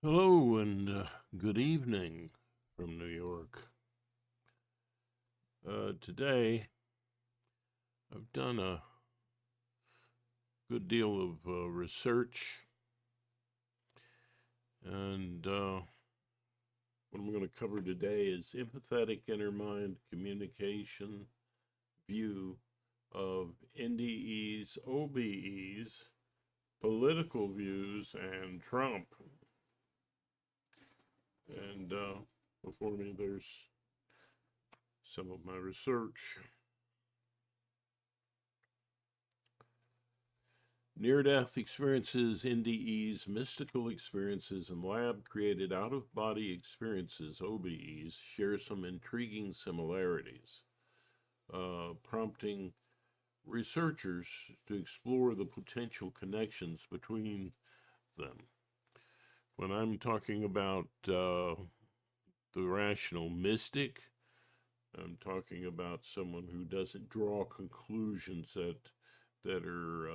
Hello and good evening from New York. Today, I've done a good deal of research, and what I'm going to cover today is empathetic inner mind communication view of NDEs, OBEs, political views, and Trump. And before me, there's some of my research. Near-death experiences, NDEs, mystical experiences, and lab-created out-of-body experiences, OBEs, share some intriguing similarities, prompting researchers to explore the potential connections between them. When I'm talking about the rational mystic, I'm talking about someone who doesn't draw conclusions that are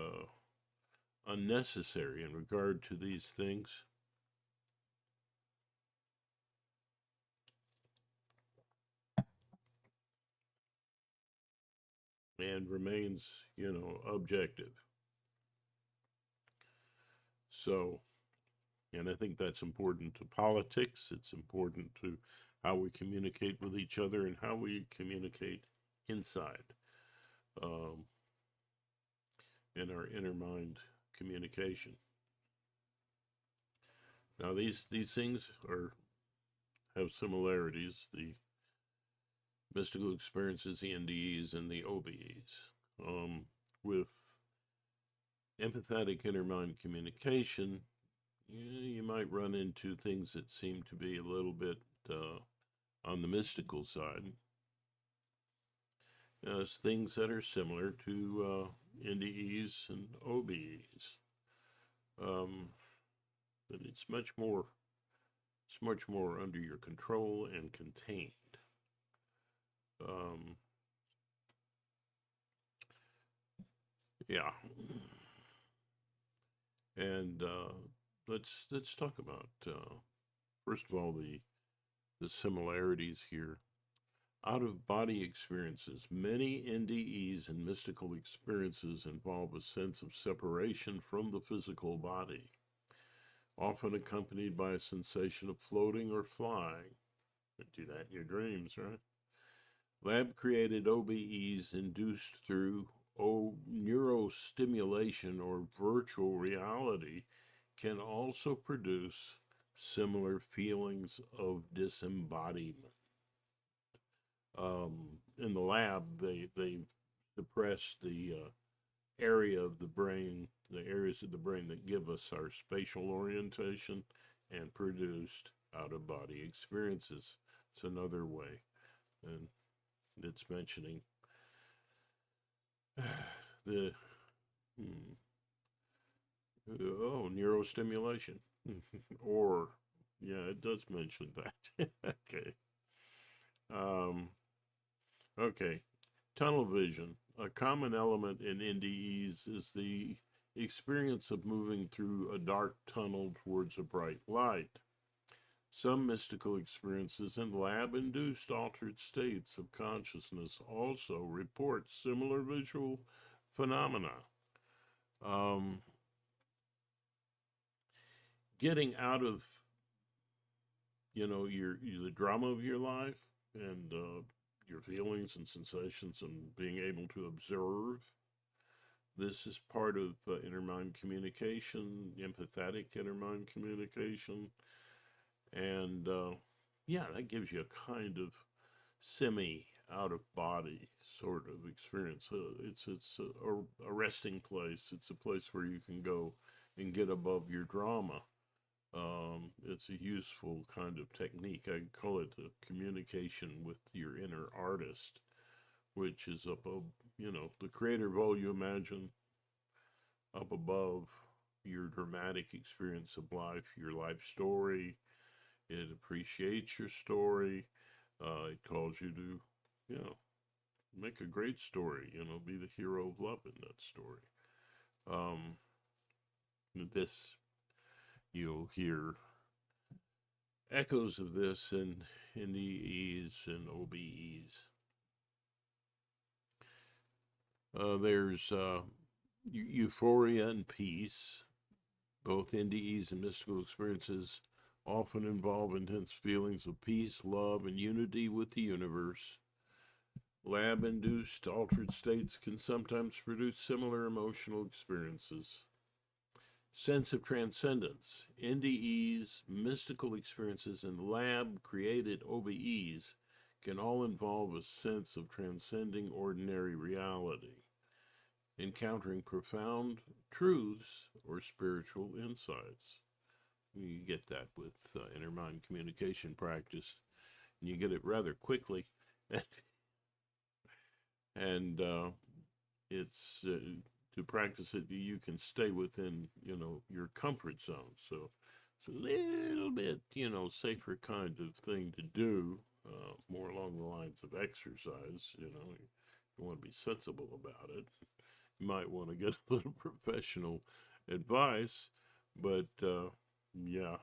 unnecessary in regard to these things. And remains, objective. So, and I think that's important to politics. It's important to how we communicate with each other and how we communicate inside um, in our inner mind communication. Now, these things have similarities. The mystical experiences, the NDEs, and the OBEs. With empathetic inner mind communication, you might run into things that seem to be a little bit on the mystical side, as things that are similar to NDEs and OBEs. But it's much more under your control and contained. Yeah. And let's talk about first of all the similarities here. Out of body experiences. Many NDEs and mystical experiences involve a sense of separation from the physical body, often accompanied by a sensation of floating or flying. You do that in your dreams, right? Lab created OBEs induced through neurostimulation or virtual reality can also produce similar feelings of disembodiment. In the lab, they suppress the area of the brain, the areas of the brain that give us our spatial orientation, and produced out-of-body experiences. It's another way, and it's mentioning the neurostimulation, or yeah, it does mention that. Okay. Okay, tunnel vision. A common element in NDEs is the experience of moving through a dark tunnel towards a bright light. Some mystical experiences and lab-induced altered states of consciousness also report similar visual phenomena. Getting out of, the drama of your life and your feelings and sensations and being able to observe. This is part of inner mind communication, empathetic inner mind communication. And yeah, that gives you a kind of semi out of body sort of experience. It's a resting place. It's a place where you can go and get above your drama. It's a useful kind of technique. I call it the communication with your inner artist, which is up, the creator of all you imagine, up above your dramatic experience of life, your life story. It appreciates your story. It calls you to, make a great story, be the hero of love in that story. This you'll hear echoes of this in NDEs and OBEs. There's euphoria and peace. Both NDEs and mystical experiences often involve intense feelings of peace, love, and unity with the universe. Lab-induced altered states can sometimes produce similar emotional experiences. Sense of transcendence. NDEs, mystical experiences, and lab-created OBEs can all involve a sense of transcending ordinary reality, encountering profound truths or spiritual insights. You get that with inner mind communication practice, and you get it rather quickly. And it's to practice it, you can stay within, your comfort zone. So it's a little bit, safer kind of thing to do, more along the lines of exercise. You want to be sensible about it. You might want to get a little professional advice, but yeah,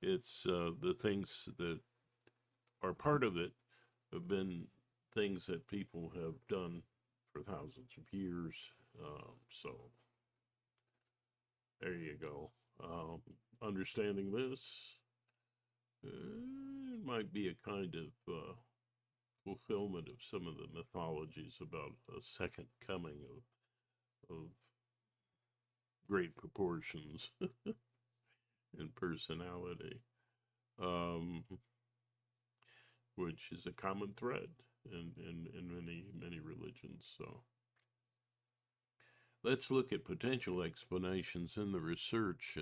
it's the things that are part of it have been things that people have done for thousands of years. So there you go. Understanding this might be a kind of fulfillment of some of the mythologies about a second coming of great proportions and personality, which is a common thread in many religions. So let's look at potential explanations in the research.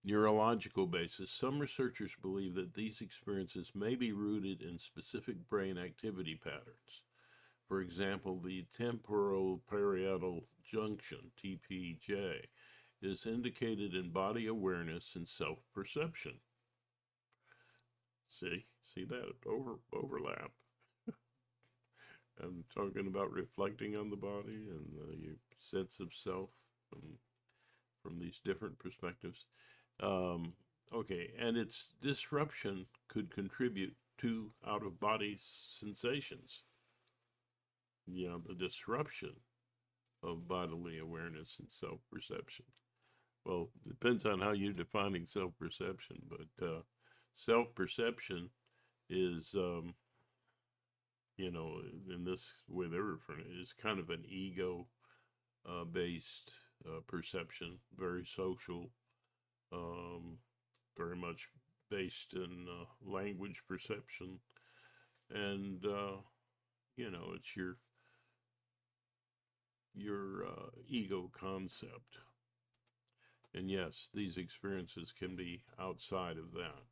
Neurological basis. Some researchers believe that these experiences may be rooted in specific brain activity patterns. For example, the temporal parietal junction, TPJ, is indicated in body awareness and self-perception. See that overlap. I'm talking about reflecting on the body and your sense of self from these different perspectives. Okay, and its disruption could contribute to out-of-body sensations. The disruption of bodily awareness and self-perception. Well, it depends on how you're defining self-perception, but self-perception is, in this way they're referring to, is kind of an ego-based perception, very social, very much based in language perception, and it's your ego concept. And yes, these experiences can be outside of that.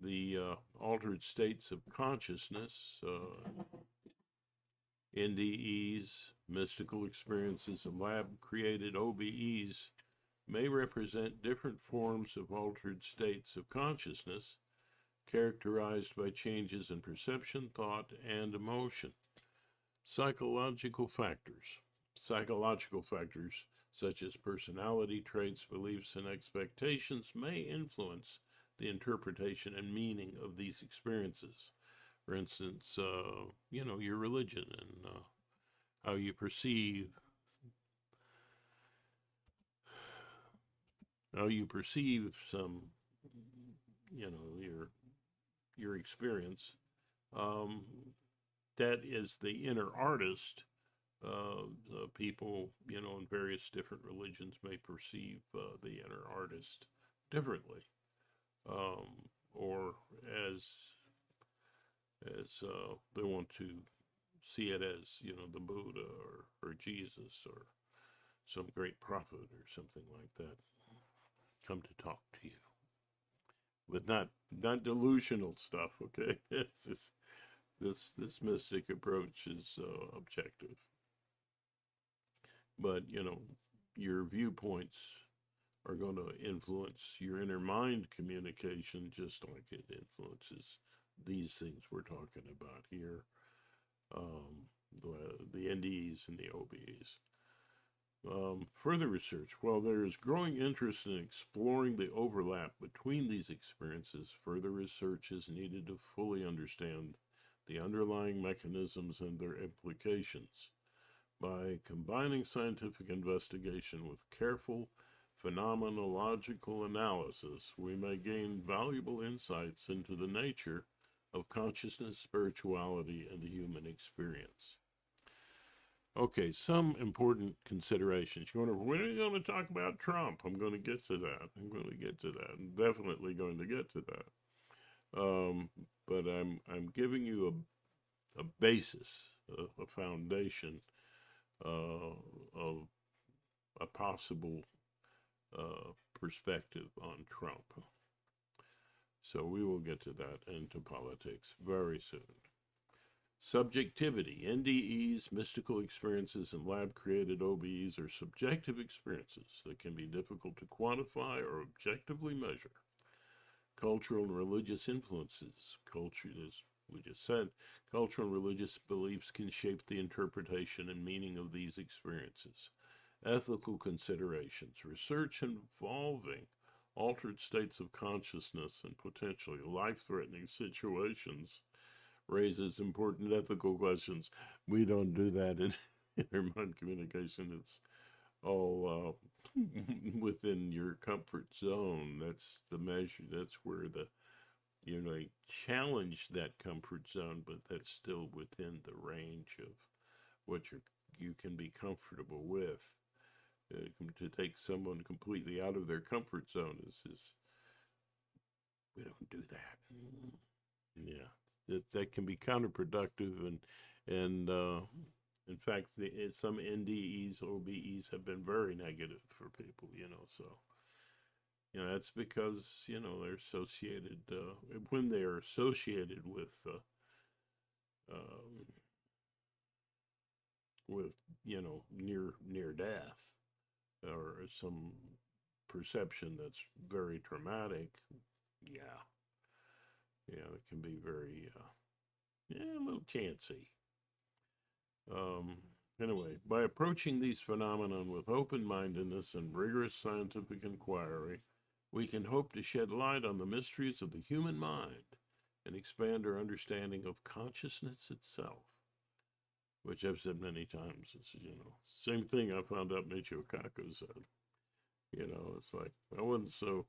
The altered states of consciousness, NDEs, mystical experiences, and lab-created OBEs may represent different forms of altered states of consciousness characterized by changes in perception, thought, and emotion. Psychological factors. Psychological factors such as personality traits, beliefs, and expectations may influence the interpretation and meaning of these experiences. For instance, your religion and how you perceive some, your experience. That is the inner artist. People, in various different religions may perceive the inner artist differently, or as they want to see it as, the Buddha or Jesus or some great prophet or something like that come to talk to you. But not delusional stuff, okay? It's just, this mystic approach is objective. But, your viewpoints are going to influence your inner mind communication just like it influences these things we're talking about here, the NDEs and the OBEs. Further research. While there is growing interest in exploring the overlap between these experiences, further research is needed to fully understand the underlying mechanisms and their implications. By combining scientific investigation with careful phenomenological analysis, we may gain valuable insights into the nature of consciousness, spirituality, and the human experience. Okay, some important considerations. When are you going to talk about Trump? I'm going to get to that. I'm definitely going to get to that. But I'm giving you a basis, a foundation of a possible perspective on Trump. So we will get to that and to politics very soon. Subjectivity. NDEs, mystical experiences, and lab-created OBEs are subjective experiences that can be difficult to quantify or objectively measure. Cultural and religious influences. Culture, as we just said, cultural and religious beliefs can shape the interpretation and meaning of these experiences. Ethical considerations. Research involving altered states of consciousness and potentially life-threatening situations raises important ethical questions. We don't do that in inner mind communication. It's all within your comfort zone. That's the measure. That's where challenge that comfort zone, but that's still within the range of what you can be comfortable with. To take someone completely out of their comfort zone is we don't do that. Yeah. That can be counterproductive, and in fact, some NDEs, OBEs have been very negative for people, so, that's because, they're associated, when they are associated with near death, or some perception that's very traumatic, it can be very, a little chancy. Anyway, by approaching these phenomena with open-mindedness and rigorous scientific inquiry, we can hope to shed light on the mysteries of the human mind and expand our understanding of consciousness itself, which I've said many times. It's, same thing I found out Michio Kaku said. It's like, I wasn't so,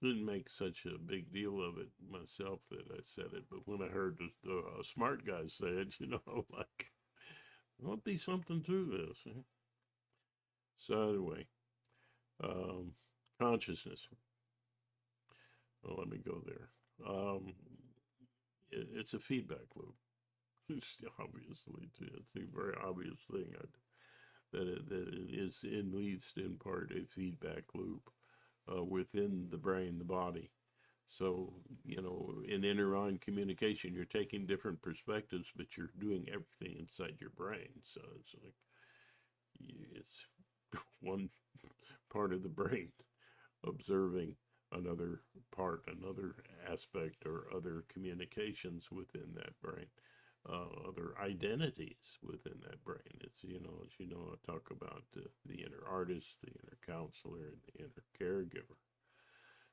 didn't make such a big deal of it myself that I said it, but when I heard the smart guys say it, like, there must be something to this. Eh? So anyway, consciousness. Well, let me go there. It's a feedback loop. It's a very obvious thing that it is at least in part a feedback loop within the brain, the body. So, in inner mind communication, you're taking different perspectives, but you're doing everything inside your brain. So it's like, it's one part of the brain observing another part, another aspect, or other communications within that brain, other identities within that brain. It's, as I talk about the inner artist, the inner counselor, and the inner caregiver.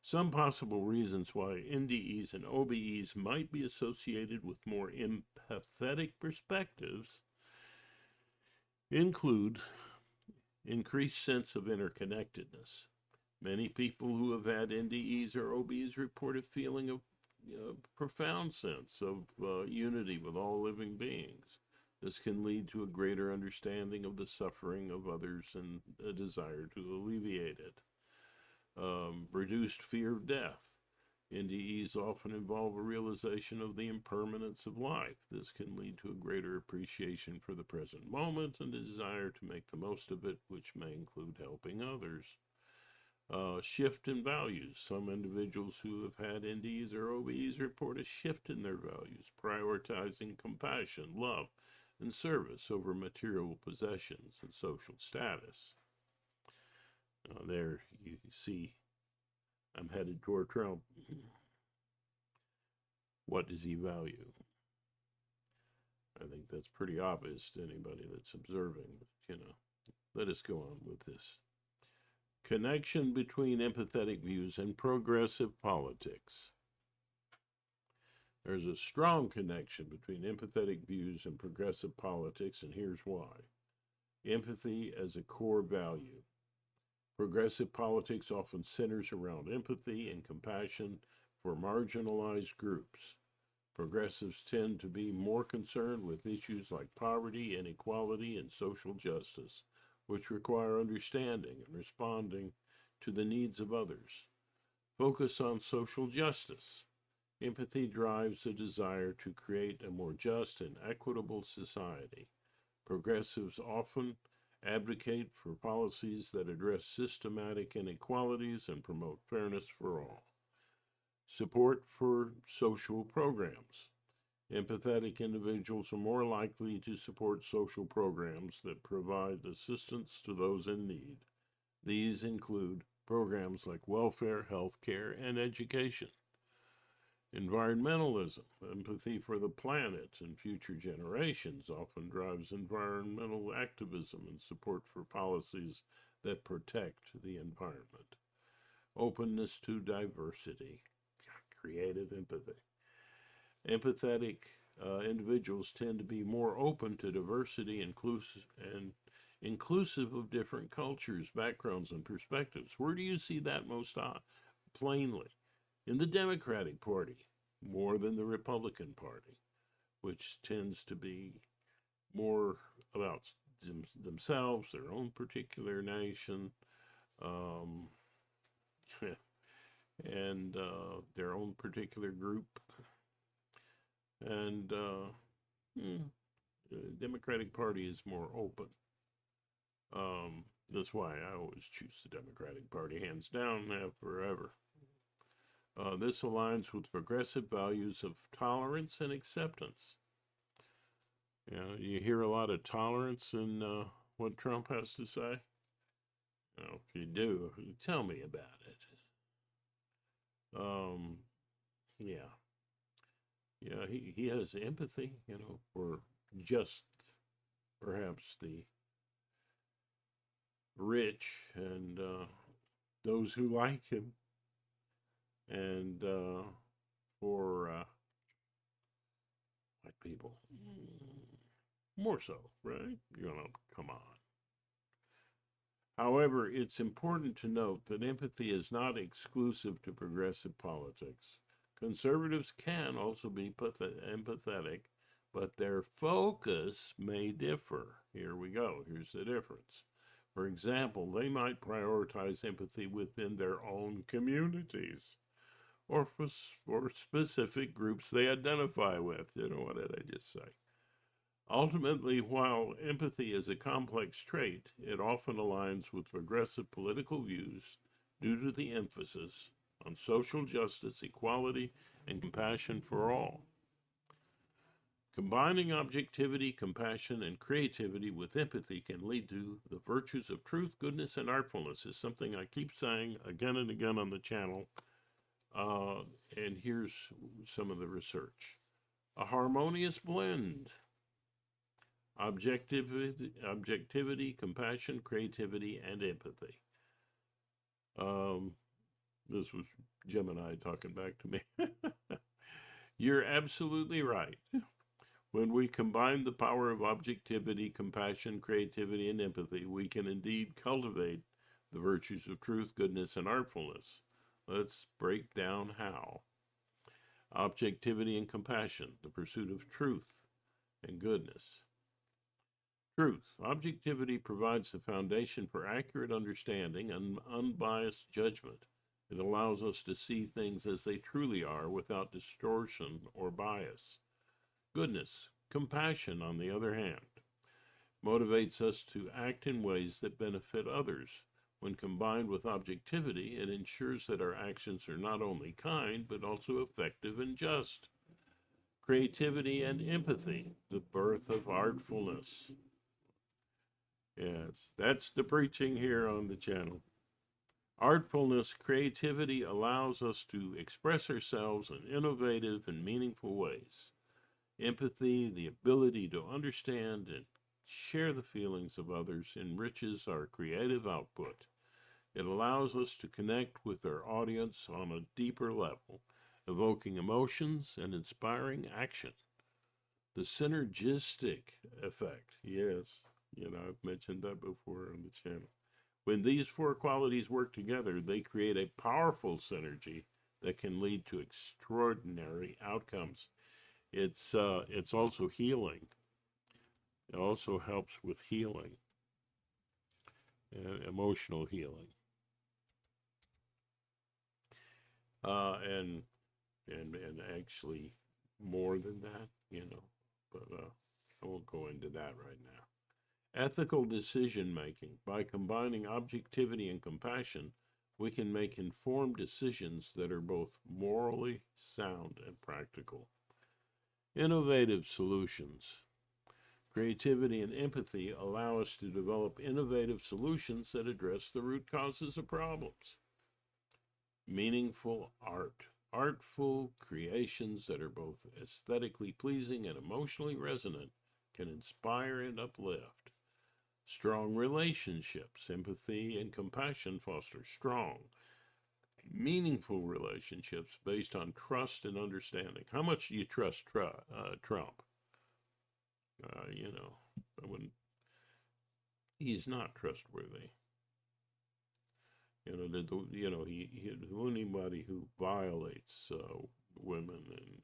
Some possible reasons why NDEs and OBEs might be associated with more empathetic perspectives include increased sense of interconnectedness. Many people who have had NDEs or OBEs report a feeling of profound sense of unity with all living beings. This can lead to a greater understanding of the suffering of others and a desire to alleviate it. Reduced fear of death. NDEs often involve a realization of the impermanence of life. This can lead to a greater appreciation for the present moment and a desire to make the most of it, which may include helping others. Shift in values. Some individuals who have had NDEs or OBEs report a shift in their values, prioritizing compassion, love, and service over material possessions and social status. There you see, I'm headed toward Trump. What does he value? I think that's pretty obvious to anybody that's observing, but, let us go on with this. Connection between empathetic views and progressive politics. There's a strong connection between empathetic views and progressive politics, and here's why. Empathy as a core value. Progressive politics often centers around empathy and compassion for marginalized groups. Progressives tend to be more concerned with issues like poverty, inequality, and social justice, which require understanding and responding to the needs of others. Focus on social justice. Empathy drives a desire to create a more just and equitable society. Progressives often advocate for policies that address systematic inequalities and promote fairness for all. Support for social programs. Empathetic individuals are more likely to support social programs that provide assistance to those in need. These include programs like welfare, health care, and education. Environmentalism. Empathy for the planet and future generations often drives environmental activism and support for policies that protect the environment. Openness to diversity. Creative empathy. Empathetic individuals tend to be more open to diversity and inclusive of different cultures, backgrounds, and perspectives. Where do you see that most plainly? In the Democratic Party, more than the Republican Party, which tends to be more about themselves, their own particular nation, and their own particular group. And the Democratic Party is more open. That's why I always choose the Democratic Party, hands down, have forever. This aligns with progressive values of tolerance and acceptance. You hear a lot of tolerance in what Trump has to say. If you do, tell me about it. He has empathy, for just perhaps the rich and those who like him, and for white people, more so, right? Come on. However, it's important to note that empathy is not exclusive to progressive politics. Conservatives can also be empathetic, but their focus may differ. Here we go. Here's the difference. For example, they might prioritize empathy within their own communities or for specific groups they identify with. What did I just say? Ultimately, while empathy is a complex trait, it often aligns with progressive political views due to the emphasis on social justice, equality, and compassion for all. Combining objectivity, compassion, and creativity with empathy can lead to the virtues of truth, goodness, and artfulness, is something I keep saying again and again on the channel. And here's some of the research. A harmonious blend. Objectivity, compassion, creativity, and empathy. This was Gemini talking back to me. You're absolutely right. When we combine the power of objectivity, compassion, creativity, and empathy, we can indeed cultivate the virtues of truth, goodness, and artfulness. Let's break down how. Objectivity and compassion, the pursuit of truth and goodness. Truth. Objectivity provides the foundation for accurate understanding and unbiased judgment. It allows us to see things as they truly are without distortion or bias. Goodness. Compassion, on the other hand, motivates us to act in ways that benefit others. When combined with objectivity, it ensures that our actions are not only kind, but also effective and just. Creativity and empathy, the birth of artfulness. Yes, that's the preaching here on the channel. Artfulness, creativity allows us to express ourselves in innovative and meaningful ways. Empathy, the ability to understand and share the feelings of others, enriches our creative output. It allows us to connect with our audience on a deeper level, evoking emotions and inspiring action. The synergistic effect, yes, I've mentioned that before on the channel. When these four qualities work together, they create a powerful synergy that can lead to extraordinary outcomes. It's also healing. It also helps with healing, emotional healing, and actually more than that, But I won't go into that right now. Ethical decision making. By combining objectivity and compassion, we can make informed decisions that are both morally sound and practical. Innovative solutions. Creativity and empathy allow us to develop innovative solutions that address the root causes of problems. Meaningful art. Artful creations that are both aesthetically pleasing and emotionally resonant can inspire and uplift. Strong relationships. Empathy and compassion foster strong, meaningful relationships based on trust and understanding. How much do you trust Trump? He's not trustworthy. Anybody who violates women and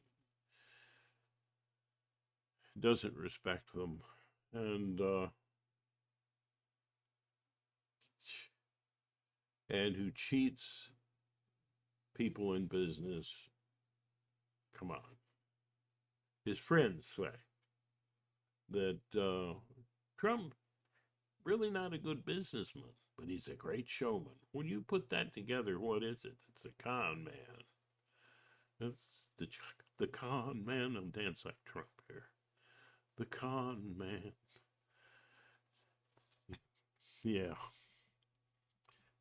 doesn't respect them, and who cheats people in business, come on. His friends say that Trump really not a good businessman, but he's a great showman. When you put that together, what is it? It's a con man. It's the con man. I'm dancing like Trump here. The con man. Yeah.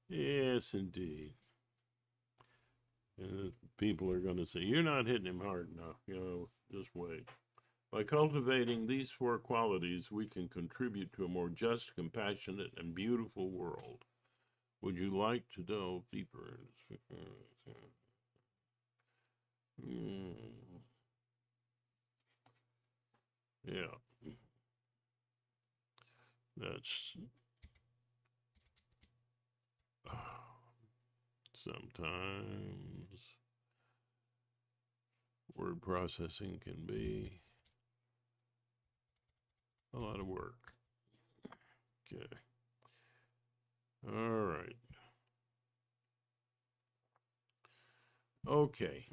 Yes, indeed. People are going to say, you're not hitting him hard enough. Just wait. By cultivating these four qualities, we can contribute to a more just, compassionate, and beautiful world. Would you like to delve deeper? Yeah. That's sometimes word processing can be a lot of work. Okay. All right. Okay.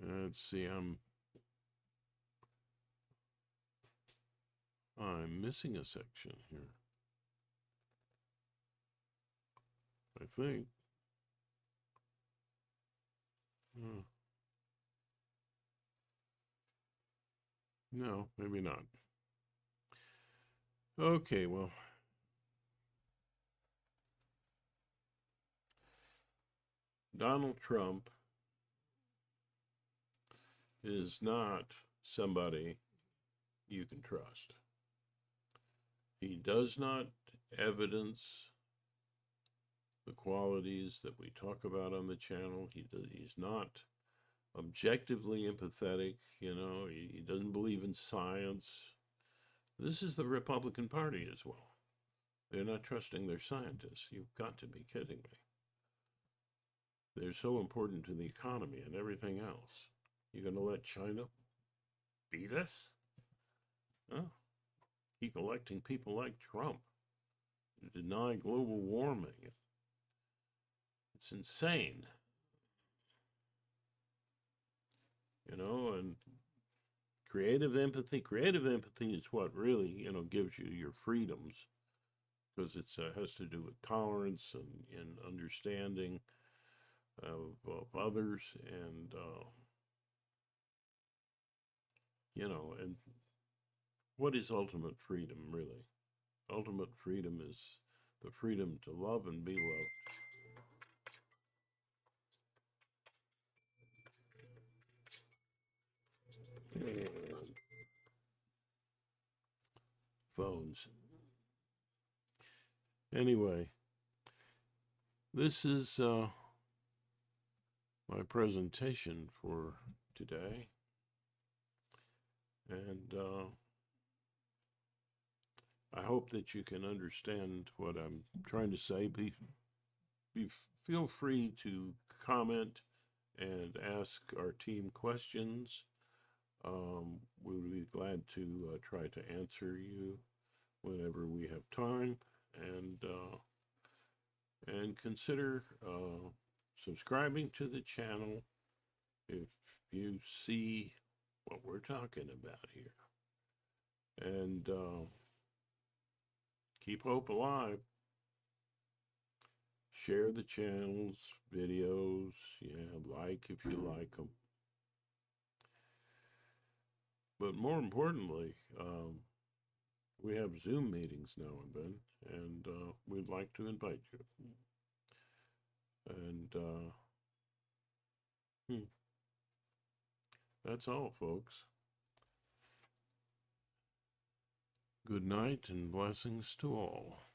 Let's see. I'm missing a section here, I think. No, maybe not. Okay, well, Donald Trump is not somebody you can trust. He does not evidence the qualities that we talk about on the channel. He's not objectively empathetic. He doesn't believe in science. This is the Republican Party as well. They're not trusting their scientists. You've got to be kidding me. They're so important to the economy and everything else. You're going to let China beat us? Huh? Keep electing people like Trump who deny global warming. It's insane. And creative empathy is what really, gives you your freedoms, because it has to do with tolerance and understanding of others, and and what is ultimate freedom, really? Ultimate freedom is the freedom to love and be loved. And phones. Anyway, this is my presentation for today. And I hope that you can understand what I'm trying to say. Feel free to comment and ask our team questions. We'll be glad to try to answer you whenever we have time, and consider subscribing to the channel if you see what we're talking about here. And keep hope alive. Share the channel's videos. Like if you like them. But more importantly, we have Zoom meetings now and then, and we'd like to invite you. And that's all, folks. Good night and blessings to all.